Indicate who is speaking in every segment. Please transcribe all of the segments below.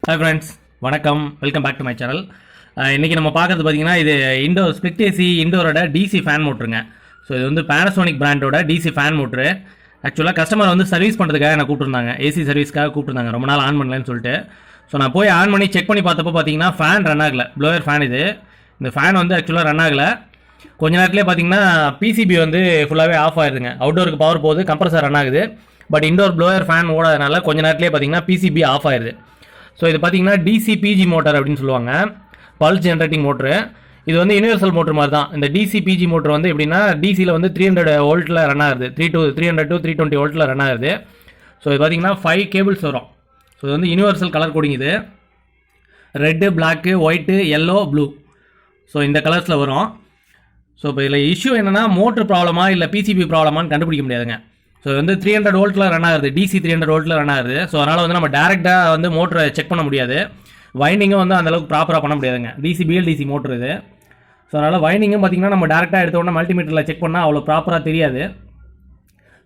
Speaker 1: Hi friends, வணக்கம், welcome back to my channel. இன்றைக்கி நம்ம பார்க்குறது பார்த்தீங்கன்னா இது இண்டோர் ஸ்பிளிட் ஏசி இண்டோரோட டிசி ஃபேன் மோட்ருங்க. ஸோ இது வந்து Panasonic பிராண்டோட டிசி ஃபேன் மோட்ரு. ஆக்சுவலாக கஸ்டமர் வந்து சர்வீஸ் பண்ணுறதுக்காக என்ன கூப்பிட்டுருந்தாங்க, ஏசி சர்வீஸ்க்காக கூப்பிட்டுருந்தாங்க, ரொம்ப நாள் ஆன் பண்ணலன்னு சொல்லிட்டு. ஸோ நான் போய் ஆன் பண்ணி செக் பண்ணி பார்த்தப்போ பார்த்தீங்கன்னா ஃபேன் ரன் ஆகலை, ப்ளோயர் ஃபேன் இது. இந்த ஃபேன் வந்து ஆக்சுவலாக ரன் ஆகலை. கொஞ்ச நேரத்துலேயே பார்த்தீங்கன்னா பிசிபி வந்து ஃபுல்லாகவே ஆஃப் ஆகிடுதுங்க. அவுட்டோருக்கு பவர் போகுது, கம்ப்ரஸர் ரன் ஆகுது. பட் இண்டோர் ப்ளோயர் ஃபேன் ஓடாதனால கொஞ்ச நேரத்துலேயே பார்த்தீங்கன்னா பிசிபி ஆஃப் ஆயிடுது. ஸோ இது பார்த்தீங்கன்னா டிசிபிஜி மோட்டர் அப்படின்னு சொல்லுவாங்க, பல்ஸ் ஜென்ரேட்டிங் மோட்ரு. இது வந்து யூனிவர்சல் மோட்ரு மாதிரி தான். இந்த டிசிபிஜி மோட்ரு வந்து எப்படின்னா டிசியில் வந்து 300 வோல்ட்டில் ரன் ஆகுது, 300 to 320 வோல்ட்டில் ரன் ஆகுது. ஸோ இது பார்த்தீங்கன்னா 5 கேபிள்ஸ் வரும். ஸோ இது வந்து யூனிவர்சல் கலர் கோடிங். இது red, black, white, yellow, blue. So இந்த கலர்ஸில் வரும். ஸோ இப்போ இதில் இஷ்யூ என்னென்னா மோட்ரு ப்ராப்ளமா இல்லை பிசிபி ப்ராப்ளமானு கண்டுபிடிக்க முடியாதுங்க. ஸோ வந்து 300 வோல்ட்டில் ரன் ஆகுது, டிசி 300 வோல்ட்டில் ரன் ஆகுது. ஸோ அதனால் வந்து நம்ம டேரெக்டாக வந்து மோட்டரை செக் பண்ண முடியாது, வைண்டிங்கும் வந்து அந்தளவுக்கு ப்ராப்பராக பண்ண முடியாதுங்க. பிஎல்டிசி மோட்ரு இது. ஸோ அதனால் வைண்டிங்கும் பார்த்திங்கன்னா நம்ம டேரெக்டாக எடுத்த உடனே மல்டிமீட்டரில் செக் பண்ணால் அவ்வளோ ப்ராப்பராக தெரியாது.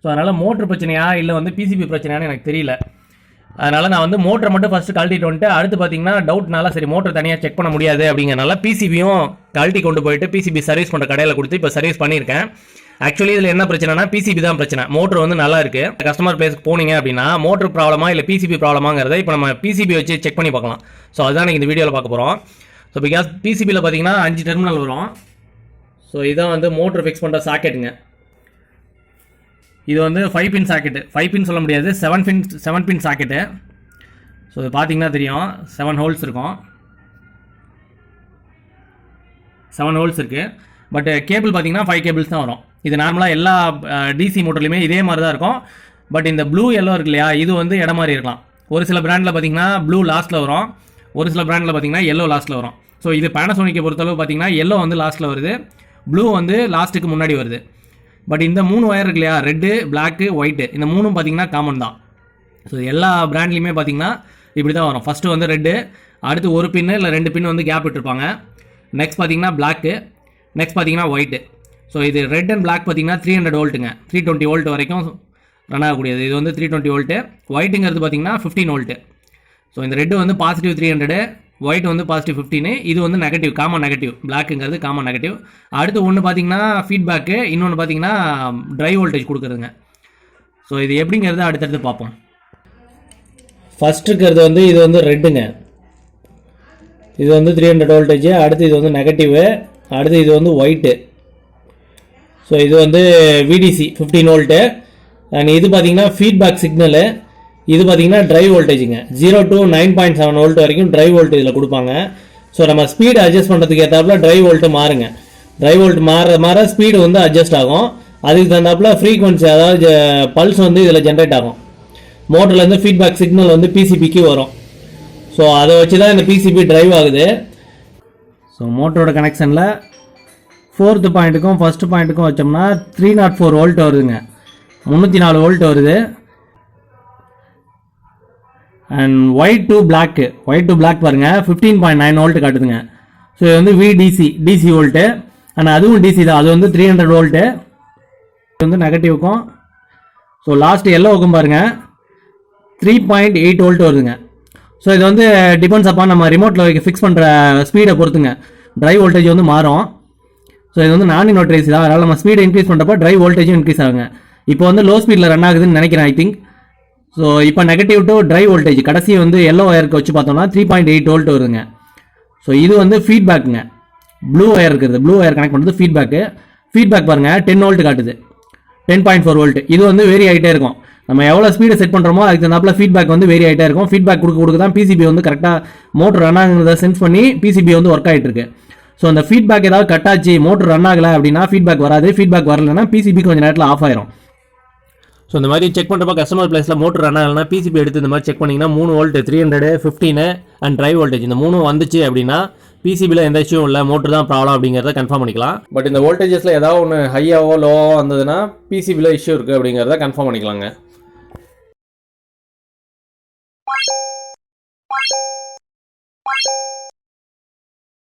Speaker 1: ஸோ அதனால் மோட்ரு பிரச்சனையா இல்லை வந்து பிசிபி பிரச்சனையான்னு எனக்கு தெரியல. அதனால் நான் வந்து மோட்டரை மட்டும் ஃபஸ்ட்டு கழட்டிட்டு வந்துட்டு அடுத்து பார்த்திங்கன்னா டவுட்னால சரி மோட்டர் தனியாக செக் பண்ண முடியாது அப்படிங்கிறனால பிசிபியும் கழட்டி கொண்டு போயிட்டு பிசிபி சர்வீஸ் பண்ணுற கடையில் கொடுத்து இப்போ சர்வீஸ் பண்ணியிருக்கேன். ஆக்சுவலி இதில் என்ன பிரச்சனைனா பிசிபி தான் பிரச்சனை. மோட்ரு வந்து நல்லா இருக்குது. கஸ்டமர் பிளேஸ்க்கு போனீங்க அப்படின்னா மோட்ரு ப்ராப்ளமா இல்லை பிசிபி ப்ராப்ளமாங்கிறத இப்போ நம்ம பிசிபி வச்சு செக் பண்ணி பார்க்கலாம். ஸோ அதுதான் இந்த வீடியோவில் பார்க்க போகிறோம். ஸோ பிகாஸ் பிசிபியில் பார்த்தீங்கன்னா 5 டெர்மினல் வரும். ஸோ இதான் வந்து மோட்ரு ஃபிக்ஸ் பண்ணுற சாக்கெட்டுங்க. இது வந்து 5 பின் சாக்கெட்டு, 5 பின் சொல்ல முடியாது, 7 பின் சாக்கெட்டு. ஸோ இது பார்த்தீங்கன்னா தெரியும், 7 ஹோல்ஸ் இருக்கும், 7 ஹோல்ஸ் இருக்குது. பட் கேபிள் பார்த்தீங்கன்னா 5 கேபிள்ஸ் தான் வரும். இது நார்மலாக எல்லா டிசி மோட்டர்லையுமே இதே மாதிரி தான் இருக்கும். பட் இந்த ப்ளூ எல்லோ இருக்கு இல்லையா, இது வந்து இடம் மாதிரி இருக்கலாம். ஒரு சில பிராண்டில் பார்த்தீங்கன்னா ப்ளூ லாஸ்ட்டில் வரும், ஒரு சில பிராண்டில் பார்த்தீங்கன்னா எல்லோ லாஸ்ட்டில் வரும். ஸோ இது Panasonic பொறுத்தளவு பார்த்தீங்கன்னா எல்லோ வந்து லாஸ்ட்டில் வருது, ப்ளூ வந்து லாஸ்ட்டுக்கு முன்னாடி வருது. பட் இந்த 3 ஒயர் இருக்கு இல்லையா, ரெட்டு, பிளாக்கு, ஒயிட்டு, இந்த 3ம் பார்த்தீங்கன்னா காமன் தான். ஸோ எல்லா பிராண்ட்லேயுமே பார்த்தீங்கன்னா இப்படி தான் வரும். ஃபஸ்ட்டு வந்து ரெட்டு, அடுத்து ஒரு பின்னு இல்லை 2 பின்னு வந்து கேப் விட்டுருப்பாங்க. நெக்ஸ்ட் பார்த்தீங்கன்னா பிளாக்கு, நெக்ஸ்ட் பார்த்தீங்கன்னா ஒயிட்டு. ஸோ இது ரெட் அண்ட் பிளாக் பார்த்தீங்கன்னா 300 வோல்ட்டுங்க, 320 வோல்ட் வரைக்கும் ரன் ஆகக்கூடியது. இது வந்து 320 வோல்ட்டு. ஒயிட்டுங்கிறது பார்த்தீங்கன்னா 15 வோல்ட்டு. ஸோ இந்த ரெட்டு வந்து பாசிட்டிவ் 300, ஒயிட் வந்து பாசிட்டிவ் 15. இது வந்து நெகட்டிவ், காமன் நெகட்டிவ். பிளாக்குங்கிறது காமன் நெகட்டிவ். அடுத்து ஒன்று பார்த்தீங்கன்னா ஃபீட்பேக்கு, இன்னொன்று பார்த்தீங்கன்னா ட்ரை வோல்டேஜ் கொடுக்குறதுங்க. ஸோ இது எப்படிங்கிறது அடுத்தடுத்து பார்ப்போம். ஃபஸ்ட் இருக்கிறது வந்து இது வந்து ரெட்டுங்க, இது வந்து 300 வோல்டேஜ். அடுத்து இது வந்து நெகட்டிவு, அடுத்து இது வந்து ஒயிட்டு. ஸோ இது வந்து விடிசி 15 வோல்ட்டு. அண்ட் இது பார்த்தீங்கன்னா ஃபீட்பேக் சிக்னலு. இது பார்த்தீங்கன்னா ட்ரை வோல்டேஜுங்க, 0 to 9.7 வோல்ட் வரைக்கும் ட்ரை வோல்ட் இதில் கொடுப்பாங்க. ஸோ நம்ம ஸ்பீடு அட்ஜஸ்ட் பண்ணுறதுக்கு ஏற்றாப்புல ட்ரை வோல்ட்டு மாறுங்க. ட்ரை வோல்ட் மாற ஸ்பீடு வந்து அட்ஜஸ்ட் ஆகும். அதுக்கு தகுந்தாப்புல ஃப்ரீக்வன்சி, அதாவது பல்ஸ் வந்து இதில் ஜென்ரேட் ஆகும். மோட்டர்லேருந்து ஃபீட்பேக் சிக்னல் வந்து பிசிபிக்கு வரும். ஸோ அதை வச்சு தான் இந்த பிசிபி ட்ரைவ் ஆகுது. ஸோ மோட்டரோட கனெக்ஷனில் 4th பாயிண்ட்டுக்கும் ஃபஸ்ட்டு பாயிண்ட்டுக்கும் வச்சோம்னா 304 வோல்ட் வருதுங்க, 304 வோல்ட் வருது. அண்ட் ஒயிட் டு பிளாக் பாருங்கள், 15.9 வோல்ட் காட்டுதுங்க. ஸோ இது வந்து டிசி வோல்ட்டு. ஆனால் அதுவும் டிசி தான், அது வந்து 300 வோல்ட்டு. இது வந்து நெகட்டிவ்க்கும். ஸோ லாஸ்ட் எல்லோவுக்கும் பாருங்கள் 3.8 வோல்ட் வருதுங்க. ஸோ இது வந்து டிபெண்ட்ஸ் அப்பான் நம்ம ரிமோட்டில் ஃபிக்ஸ் பண்ணுற ஸ்பீடை பொறுத்துங்க ட்ரை வோல்டேஜ் வந்து மாறும். ஸோ இது வந்து நான் இன்வெர்டர் ஏசி தான், அதனால் நம்ம ஸ்பீடை இன்க்ரீஸ் பண்ணுறப்ப ட்ரை வோல்டேஜும் இன்க்ரீஸ் ஆகுங்க. இப்போ வந்து லோ ஸ்பீடில் ரன் ஆகுதுன்னு நினைக்கிறேன், ஐ திங்க். ஸோ இப்போ நெகட்டிவ் டு ட்ரை வோல்டேஜ் கடைசி வந்து எல்லோ ஒயருக்கு வச்சு பார்த்தோம்னா 3.8 வோல்ட் வருதுங்க. ஸோ இது வந்து ஃபீட்பேக்குங்க, ப்ளூ ஒயர் இருக்கிறது, ப்ளூ ஒயர் கனெக்ட் பண்ணுறது ஃபீட்பேக் பாருங்கள் 10 வோல்ட் காட்டுது, 10.4 வோல்ட். இது வந்து வேரி ஆகிட்டே இருக்கும். நம்ம எவ்வளோ ஸ்பீடை செட் பண்ணுறோமோ அதுக்கு தகுந்தாப்புல ஃபீட்பேக் வந்து வேரி ஆகிட்டே இருக்கும். ஃபீட்பேக் கொடுக்க தான் பிசிபி வந்து கரெக்டாக மோட்டர் ரன் ஆகுறத சென்ஸ் பண்ணி பிசிபி வந்து ஒர்க் ஆகிட்டு இருக்கு. ஸோ அந்த ஃபீட்பேக் ஏதாவது கட் ஆச்சு, மோட்டர் ரன் ஆகலை அப்படின்னா ஃபீட்பேக் வராது. ஃபீட்பேக் வரலைன்னா பிசிபி கொஞ்சம் நேரத்தில் ஆஃப் ஆயிரும். ஸோ இந்த மாதிரி செக் பண்ணுறப்ப கஸ்டமர் பிளேஸில் மோட்டர் ரன் ஆகலைன்னா பிசிபி எடுத்து இந்த மாதிரி செக் பண்ணிங்கன்னா 3 வோல்ட், 300, 15 அண்ட் ட்ரை வோல்டேஜ் இந்த 3 வந்துச்சு அப்படின்னா பிசிபியில் எந்த இஷ்யூ இல்லை, மோட்டர் தான் ப்ராப்ளம் அப்படிங்கிறத கன்ஃபார்ம் பண்ணிக்கலாம். பட் இந்த வோல்டேஜஸில் ஏதாவது ஒன்று ஹையாவோ லோவோ வந்ததுன்னா பிசிபியில் இஷ்யூ இருக்குது அப்படிங்கிறத கன்ஃபார்ம் பண்ணிக்கலாங்க.